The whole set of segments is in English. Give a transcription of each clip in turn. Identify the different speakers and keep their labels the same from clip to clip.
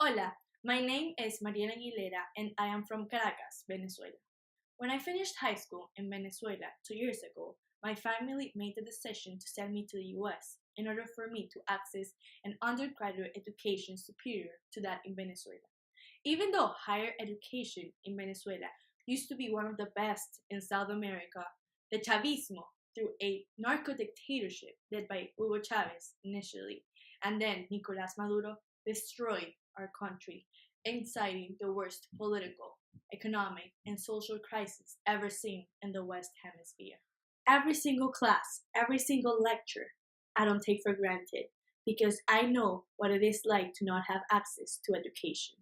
Speaker 1: Hola, my name is Mariana Aguilera and I am from Caracas, Venezuela. When I finished high school in Venezuela 2 years ago, my family made the decision to send me to the US in order for me to access an undergraduate education superior to that in Venezuela. Even though higher education in Venezuela used to be one of the best in South America, the Chavismo, through a narco dictatorship led by Hugo Chavez initially, and then Nicolas Maduro, destroyed our country, inciting the worst political, economic, and social crisis ever seen in the West Hemisphere. Every single class, every single lecture, I don't take for granted because I know what it is like to not have access to education.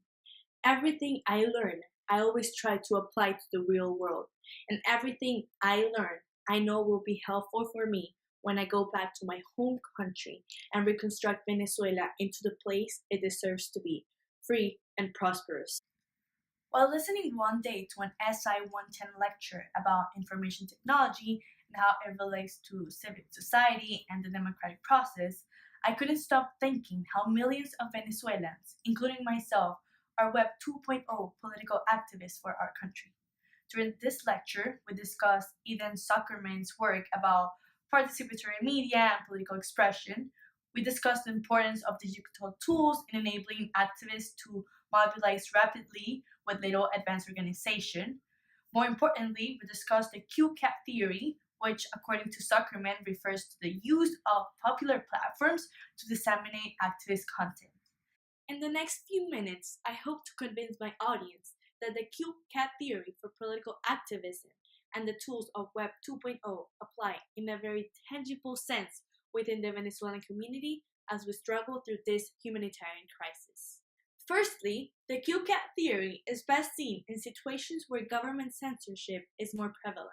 Speaker 1: Everything I learn, I always try to apply to the real world, and everything I learn, I know will be helpful for me when I go back to my home country and reconstruct Venezuela into the place it deserves to be, free and prosperous.
Speaker 2: While listening one day to an SI 110 lecture about information technology and how it relates to civic society and the democratic process, I couldn't stop thinking how millions of Venezuelans, including myself, are Web 2.0 political activists for our country. During this lecture, we discussed Ethan Zuckerman's work about participatory media and political expression. We discussed the importance of digital tools in enabling activists to mobilize rapidly with little advanced organization. More importantly, we discussed the QCAT theory, which, according to Zuckerman, refers to the use of popular platforms to disseminate activist content.
Speaker 1: In the next few minutes, I hope to convince my audience that the QCAT theory for political activism and the tools of Web 2.0 apply in a very tangible sense within the Venezuelan community as we struggle through this humanitarian crisis. Firstly, the QCAT theory is best seen in situations where government censorship is more prevalent.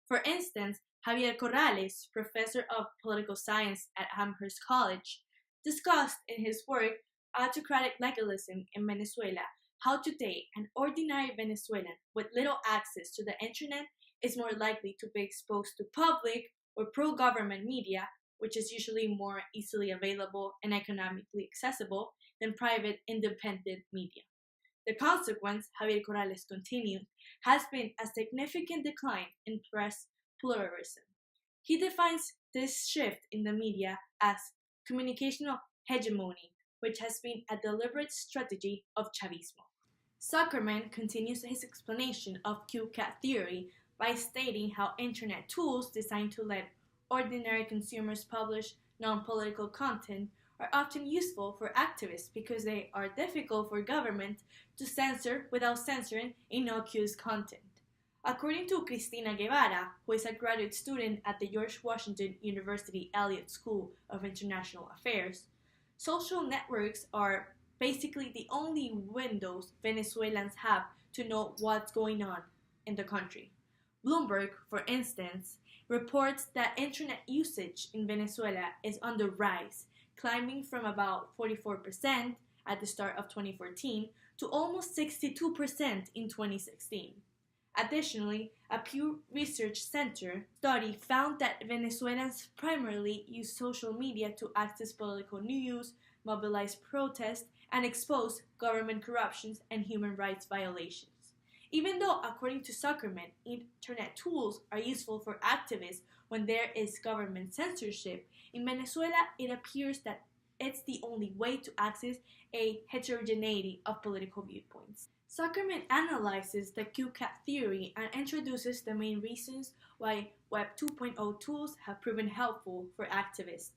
Speaker 1: For instance, Javier Corrales, professor of political science at Amherst College, discussed in his work Autocratic Legalism in Venezuela how today an ordinary Venezuelan with little access to the internet is more likely to be exposed to public or pro-government media, which is usually more easily available and economically accessible than private independent media. The consequence, Javier Corrales continued, has been a significant decline in press pluralism. He defines this shift in the media as communicational hegemony, which has been a deliberate strategy of Chavismo. Zuckerman continues his explanation of QCAT theory by stating how internet tools designed to let ordinary consumers publish non-political content are often useful for activists because they are difficult for government to censor without censoring innocuous content. According to Cristina Guevara, who is a graduate student at the George Washington University Elliott School of International Affairs, social networks are basically the only windows Venezuelans have to know what's going on in the country. Bloomberg, for instance, reports that internet usage in Venezuela is on the rise, climbing from about 44% at the start of 2014 to almost 62% in 2016. Additionally, a Pew Research Center study found that Venezuelans primarily use social media to access political news, mobilize protests, and expose government corruptions and human rights violations. Even though, according to Zuckerman, internet tools are useful for activists when there is government censorship, in Venezuela it appears that it's the only way to access a heterogeneity of political viewpoints. Zuckerman analyzes the QCAT theory and introduces the main reasons why Web 2.0 tools have proven helpful for activists.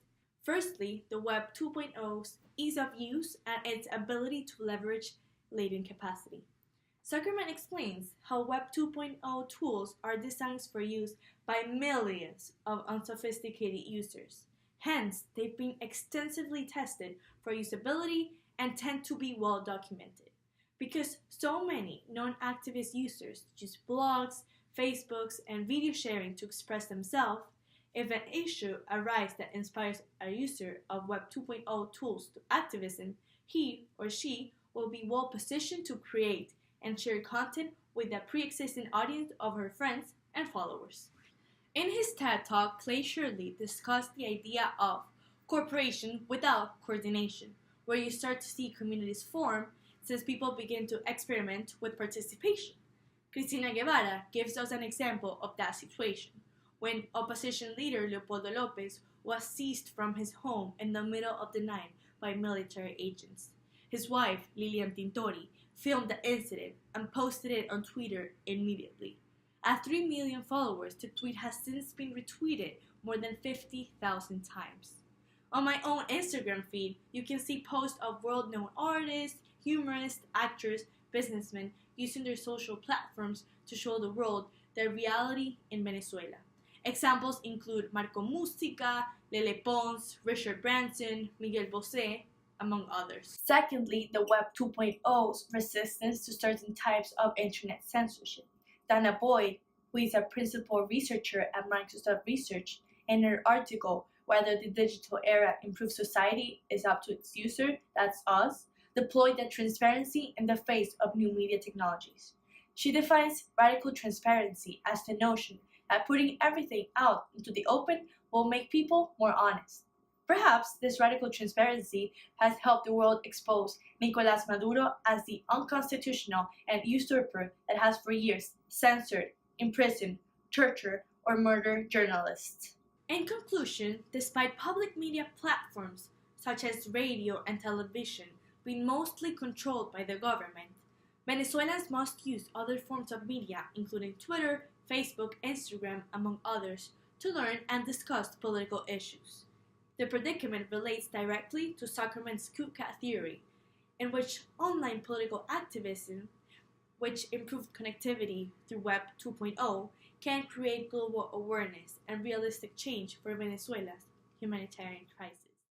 Speaker 1: Firstly, the Web 2.0's ease of use and its ability to leverage latent capacity. Zuckerman explains how Web 2.0 tools are designed for use by millions of unsophisticated users. Hence, they've been extensively tested for usability and tend to be well documented. Because so many non-activist users use blogs, Facebooks, and video sharing to express themselves, if an issue arises that inspires a user of Web 2.0 tools to activism, he or she will be well positioned to create and share content with the pre-existing audience of her friends and followers. In his TED Talk, Clay Shirley discussed the idea of cooperation without coordination, where you start to see communities form since people begin to experiment with participation. Cristina Guevara gives us an example of that situation, when opposition leader Leopoldo Lopez was seized from his home in the middle of the night by military agents. His wife, Lilian Tintori, filmed the incident and posted it on Twitter immediately. At 3 million followers, the tweet has since been retweeted more than 50,000 times. On my own Instagram feed, you can see posts of world-known artists, humorists, actors, businessmen using their social platforms to show the world their reality in Venezuela. Examples include Marco Música, Lele Pons, Richard Branson, Miguel Bosé, among others.
Speaker 2: Secondly, the Web 2.0's resistance to certain types of internet censorship. Dana Boyd, who is a principal researcher at Microsoft Research, in her article, Whether the Digital Era Improves Society is Up to Its User, that's us, deployed the transparency in the face of new media technologies. She defines radical transparency as the notion that putting everything out into the open will make people more honest. Perhaps this radical transparency has helped the world expose Nicolás Maduro as the unconstitutional and usurper that has for years censored, imprisoned, tortured, or murdered journalists.
Speaker 1: In conclusion, despite public media platforms such as radio and television being mostly controlled by the government, Venezuelans must use other forms of media, including Twitter, Facebook, Instagram, among others, to learn and discuss political issues. The predicament relates directly to Zuckerman's coup cat theory, in which online political activism, which improved connectivity through Web 2.0, can create global awareness and realistic change for Venezuela's humanitarian crisis.